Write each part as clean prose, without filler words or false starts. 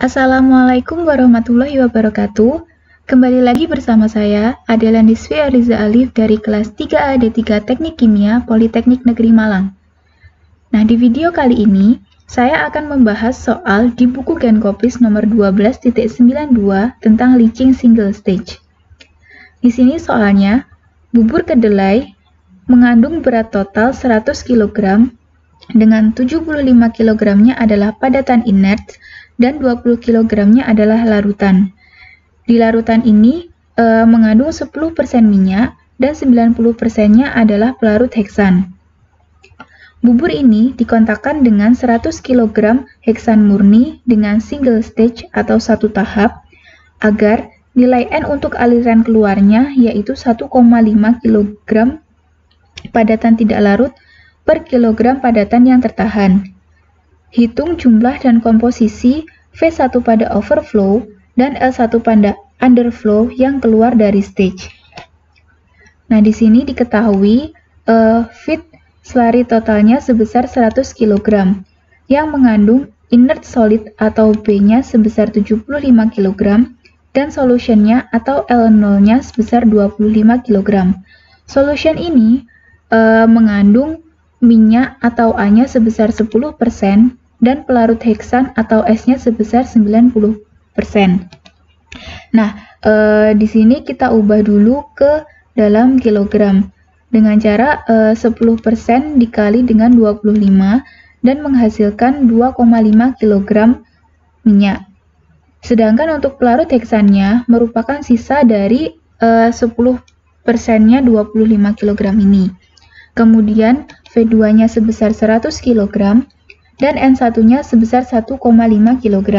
Assalamualaikum warahmatullahi wabarakatuh. Kembali lagi bersama saya, Adela Nisfi Ariza Alif dari kelas 3A D3 Teknik Kimia Politeknik Negeri Malang. Nah, di video kali ini, saya akan membahas soal di buku Genkopis nomor 12.92 tentang leaching single stage. Di sini soalnya, bubur kedelai mengandung berat total 100 kg dengan 75 kg-nya adalah padatan inert dan 20 kg-nya adalah larutan. Di larutan ini mengandung 10% minyak dan 90%-nya adalah pelarut heksan. Bubur ini dikontakkan dengan 100 kg heksan murni dengan single stage atau satu tahap agar nilai N untuk aliran keluarnya yaitu 1,5 kg padatan tidak larut per kilogram padatan yang tertahan. Hitung jumlah dan komposisi V1 pada overflow dan L1 pada underflow yang keluar dari stage. Nah, di sini diketahui feed slurry totalnya sebesar 100 kg yang mengandung inert solid atau B-nya sebesar 75 kg dan solutionnya atau L0-nya sebesar 25 kg. Solution ini mengandung minyak atau A-nya sebesar 10% dan pelarut heksan atau S-nya sebesar 90%. Nah, di sini kita ubah dulu ke dalam kilogram dengan cara 10% dikali dengan 25 dan menghasilkan 2,5 kg minyak. Sedangkan untuk pelarut heksannya merupakan sisa dari 10%-nya 25 kg ini. Kemudian V2-nya sebesar 100 kg dan N1-nya sebesar 1,5 kg.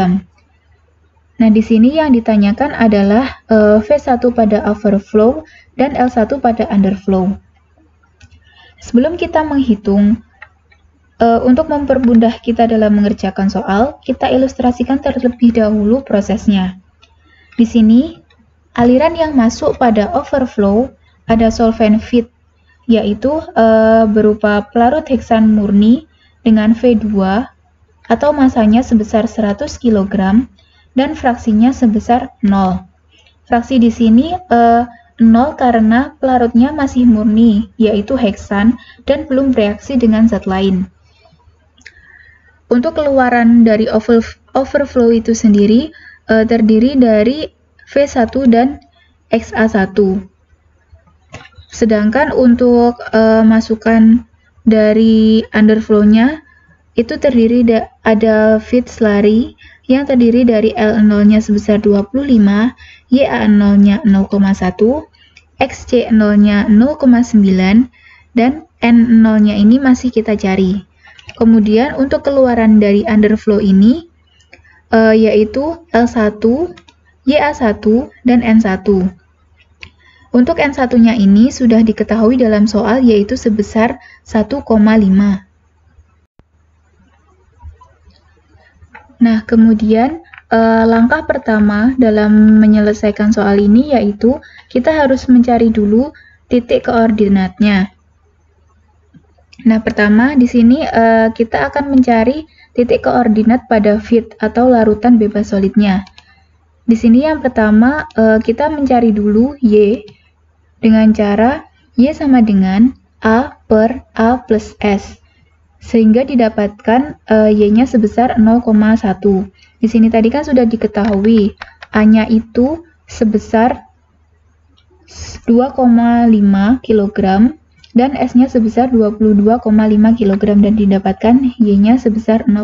Nah, di sini yang ditanyakan adalah V1 pada overflow dan L1 pada underflow. Sebelum kita menghitung, untuk mempermudah kita dalam mengerjakan soal, kita ilustrasikan terlebih dahulu prosesnya. Di sini, aliran yang masuk pada overflow ada solvent feed, yaitu berupa pelarut heksan murni dengan V2 atau masanya sebesar 100 kg dan fraksinya sebesar 0. Fraksi di sini 0 karena pelarutnya masih murni, yaitu heksan dan belum bereaksi dengan zat lain. Untuk keluaran dari overflow itu sendiri terdiri dari V1 dan XA1. Sedangkan untuk masukan dari underflow-nya itu terdiri ada feed slurry yang terdiri dari L0-nya sebesar 25, YA0-nya 0,1, XC0-nya 0,9, dan N0-nya ini masih kita cari. Kemudian untuk keluaran dari underflow ini yaitu L1, YA1, dan N1. Untuk N1-nya ini sudah diketahui dalam soal yaitu sebesar 1,5. Nah, kemudian langkah pertama dalam menyelesaikan soal ini yaitu kita harus mencari dulu titik koordinatnya. Nah, pertama di sini kita akan mencari titik koordinat pada feed atau larutan bebas solidnya. Di sini yang pertama kita mencari dulu Y dengan cara Y sama dengan A per A plus S, sehingga didapatkan Y-nya sebesar 0,1. Di sini tadi kan sudah diketahui A-nya itu sebesar 2,5 kg dan S-nya sebesar 22,5 kg dan didapatkan Y-nya sebesar 0,1.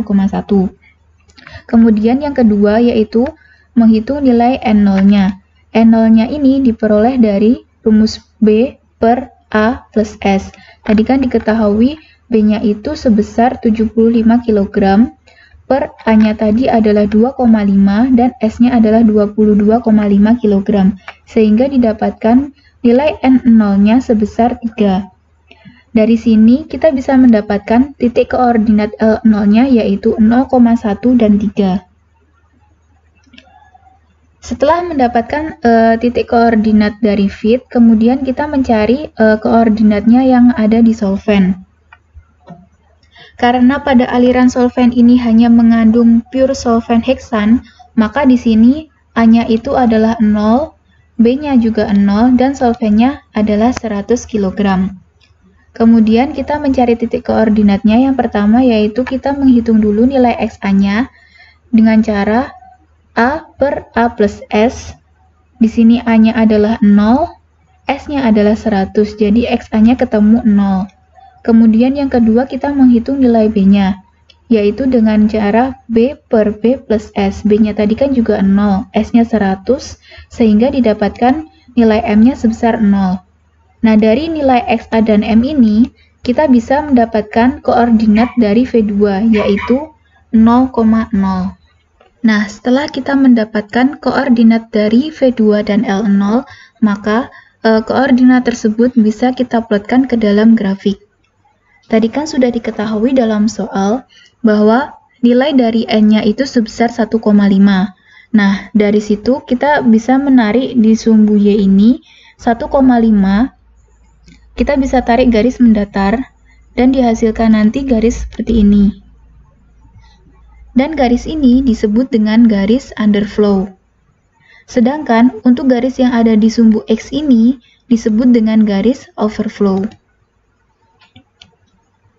Kemudian yang kedua yaitu menghitung nilai N0-nya. N0-nya ini diperoleh dari rumus B per A plus S. Tadi kan diketahui B-nya itu sebesar 75 kg per A-nya tadi adalah 2,5 dan S-nya adalah 22,5 kg. Sehingga didapatkan nilai N0-nya sebesar 3. Dari sini kita bisa mendapatkan titik koordinat L0-nya yaitu 0,1 dan 3. Setelah mendapatkan titik koordinat dari feed, kemudian kita mencari koordinatnya yang ada di solvent. Karena pada aliran solvent ini hanya mengandung pure solvent heksan, maka di sini A-nya itu adalah 0, B-nya juga 0, dan solvennya adalah 100 kg. Kemudian kita mencari titik koordinatnya. Yang pertama yaitu kita menghitung dulu nilai XA-nya dengan cara A per A plus S. Di sini A-nya adalah 0, S-nya adalah 100, jadi XA-nya ketemu 0. Kemudian yang kedua kita menghitung nilai B-nya, yaitu dengan cara B per B plus S. B-nya tadi kan juga 0, S-nya 100, sehingga didapatkan nilai M-nya sebesar 0. Nah, dari nilai XA dan M ini, kita bisa mendapatkan koordinat dari V2, yaitu 0,0. Nah, setelah kita mendapatkan koordinat dari V2 dan L0, maka koordinat tersebut bisa kita plotkan ke dalam grafik. Tadi kan sudah diketahui dalam soal bahwa nilai dari N-nya itu sebesar 1,5. Nah, dari situ kita bisa menarik di sumbu Y ini 1,5. Kita bisa tarik garis mendatar dan dihasilkan nanti garis seperti ini. Dan garis ini disebut dengan garis underflow. Sedangkan untuk garis yang ada di sumbu X ini disebut dengan garis overflow.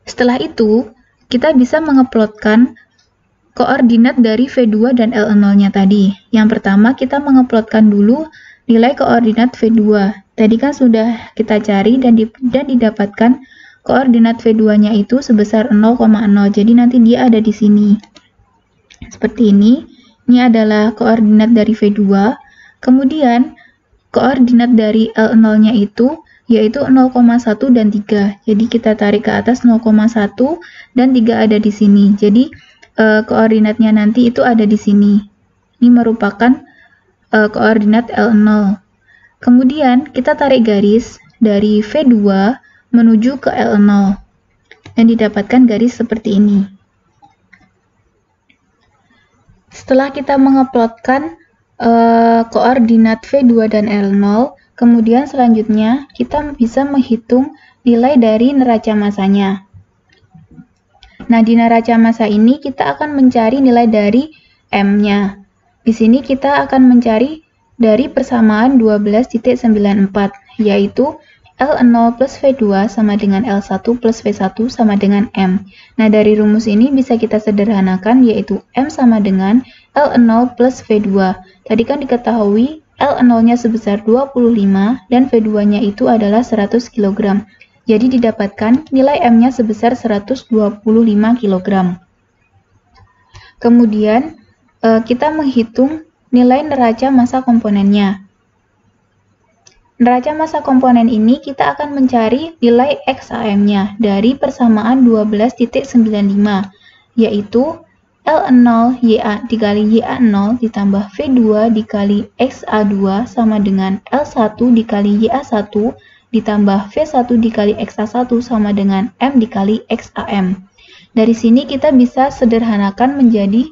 Setelah itu, kita bisa mengeplotkan koordinat dari V2 dan L0-nya tadi. Yang pertama, kita mengeplotkan dulu nilai koordinat V2. Tadi kan sudah kita cari dan didapatkan koordinat V2-nya itu sebesar 0,0. Jadi nanti dia ada di sini. Seperti ini adalah koordinat dari V2, kemudian koordinat dari L0-nya itu yaitu 0,1 dan 3. Jadi kita tarik ke atas 0,1 dan 3 ada di sini. Jadi koordinatnya nanti itu ada di sini. Ini merupakan koordinat L0. Kemudian kita tarik garis dari V2 menuju ke L0 dan didapatkan garis seperti ini. Setelah kita mengeplotkan koordinat V2 dan L0, kemudian selanjutnya kita bisa menghitung nilai dari neraca massanya. Nah, di neraca massa ini kita akan mencari nilai dari M-nya. Di sini kita akan mencari dari persamaan 12.94, yaitu L0 plus V2 sama dengan L1 plus V1 sama dengan M. Nah, dari rumus ini bisa kita sederhanakan, yaitu M sama dengan L0 plus V2. Tadi kan diketahui L0-nya sebesar 25 dan V2-nya itu adalah 100 kg. Jadi didapatkan nilai M-nya sebesar 125 kg. Kemudian kita menghitung nilai neraca massa komponennya. Neraca massa komponen ini kita akan mencari nilai XAM-nya dari persamaan 12.95, yaitu L0 YA dikali YA0 ditambah V2 dikali XA2 sama dengan L1 dikali YA1 ditambah V1 dikali XA1 sama dengan M dikali XAM. Dari sini kita bisa sederhanakan menjadi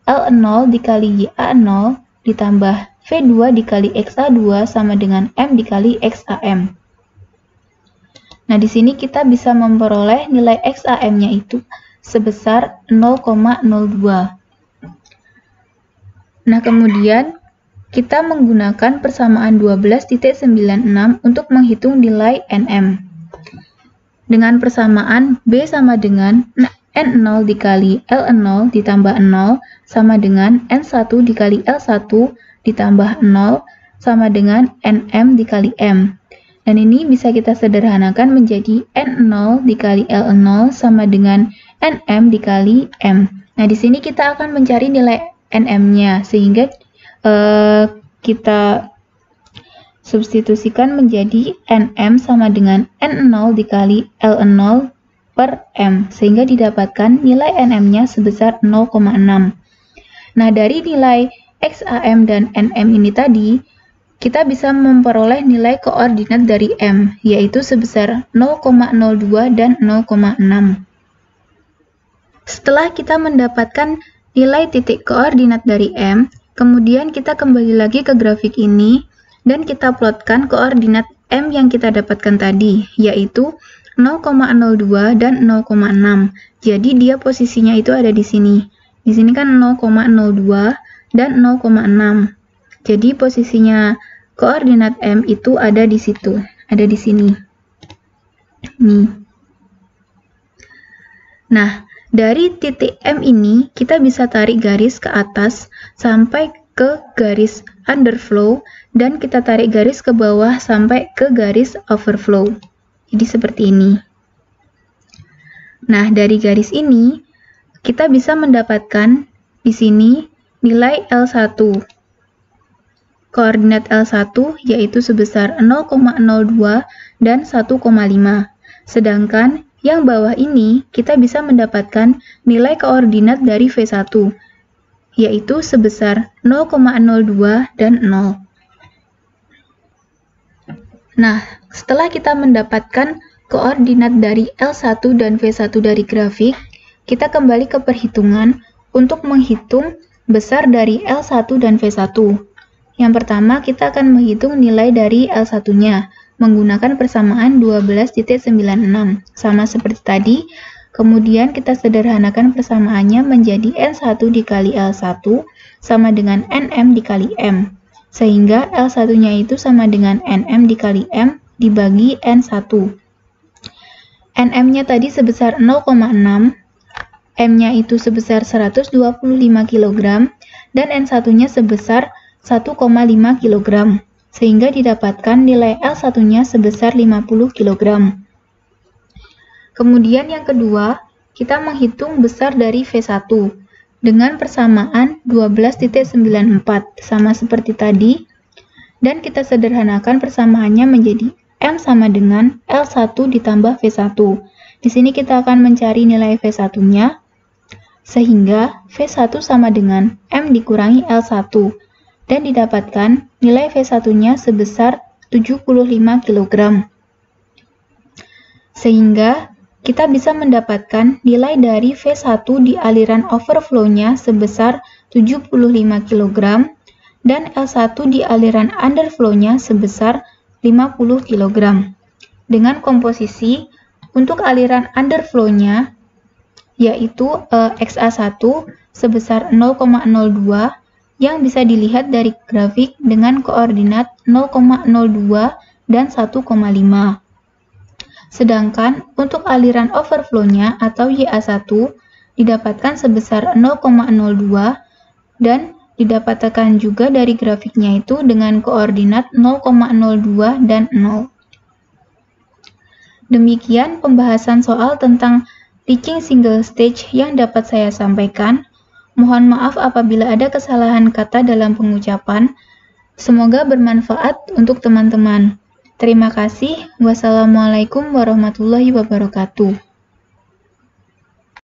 L0 dikali YA0 ditambah V2 dikali XA2 sama dengan M dikali XAM. Nah, di sini kita bisa memperoleh nilai XAM-nya itu sebesar 0,02. Nah, kemudian kita menggunakan persamaan 12.96 untuk menghitung nilai NM. Dengan persamaan B sama dengan N0 dikali L0 ditambah 0 sama dengan N1 dikali L1 ditambah 0 sama dengan NM dikali M. Dan ini bisa kita sederhanakan menjadi N0 dikali L0 sama dengan NM dikali M. Nah, di sini kita akan mencari nilai NM-nya, sehingga kita substitusikan menjadi NM sama dengan N0 dikali L0 per M, sehingga didapatkan nilai NM-nya sebesar 0,6. Nah, dari nilai XAM dan NM ini tadi, kita bisa memperoleh nilai koordinat dari M, yaitu sebesar 0,02 dan 0,6. Setelah kita mendapatkan nilai titik koordinat dari M, kemudian kita kembali lagi ke grafik ini, dan kita plotkan koordinat M yang kita dapatkan tadi, yaitu 0,02 dan 0,6. Jadi dia posisinya itu ada di sini. Di sini kan 0,02, dan 0,6. Jadi posisinya koordinat M itu ada di situ, ada di sini. Nih. Nah, dari titik M ini kita bisa tarik garis ke atas sampai ke garis underflow dan kita tarik garis ke bawah sampai ke garis overflow. Jadi seperti ini. Nah, dari garis ini kita bisa mendapatkan di sini nilai L1. Koordinat L1 yaitu sebesar 0,02 dan 1,5. Sedangkan yang bawah ini kita bisa mendapatkan nilai koordinat dari V1, yaitu sebesar 0,02 dan 0. Nah, setelah kita mendapatkan koordinat dari L1 dan V1 dari grafik, kita kembali ke perhitungan untuk menghitung besar dari L1 dan V1. Yang pertama, kita akan menghitung nilai dari L1-nya menggunakan persamaan 12.96, sama seperti tadi. Kemudian kita sederhanakan persamaannya menjadi N1 dikali L1 sama dengan NM dikali M. Sehingga L1-nya itu sama dengan NM dikali M dibagi N1. NM-nya tadi sebesar 0,6, M-nya itu sebesar 125 kg, dan N1-nya sebesar 1,5 kg, sehingga didapatkan nilai L1-nya sebesar 50 kg. Kemudian yang kedua, kita menghitung besar dari V1 dengan persamaan 12.94, sama seperti tadi, dan kita sederhanakan persamaannya menjadi M sama dengan L1 ditambah V1. Di sini kita akan mencari nilai V1-nya, sehingga V1 sama dengan M dikurangi L1, dan didapatkan nilai V1-nya sebesar 75 kg. Sehingga kita bisa mendapatkan nilai dari V1 di aliran overflow-nya sebesar 75 kg, dan L1 di aliran underflow-nya sebesar 50 kg. Dengan komposisi untuk aliran underflow-nya yaitu XA1 sebesar 0,02 yang bisa dilihat dari grafik dengan koordinat 0,02 dan 1,5. Sedangkan untuk aliran overflow-nya atau YA1 didapatkan sebesar 0,02 dan didapatkan juga dari grafiknya itu dengan koordinat 0,02 dan 0. Demikian pembahasan soal tentang teaching single stage yang dapat saya sampaikan. Mohon maaf apabila ada kesalahan kata dalam pengucapan. Semoga bermanfaat untuk teman-teman. Terima kasih. Wassalamualaikum warahmatullahi wabarakatuh.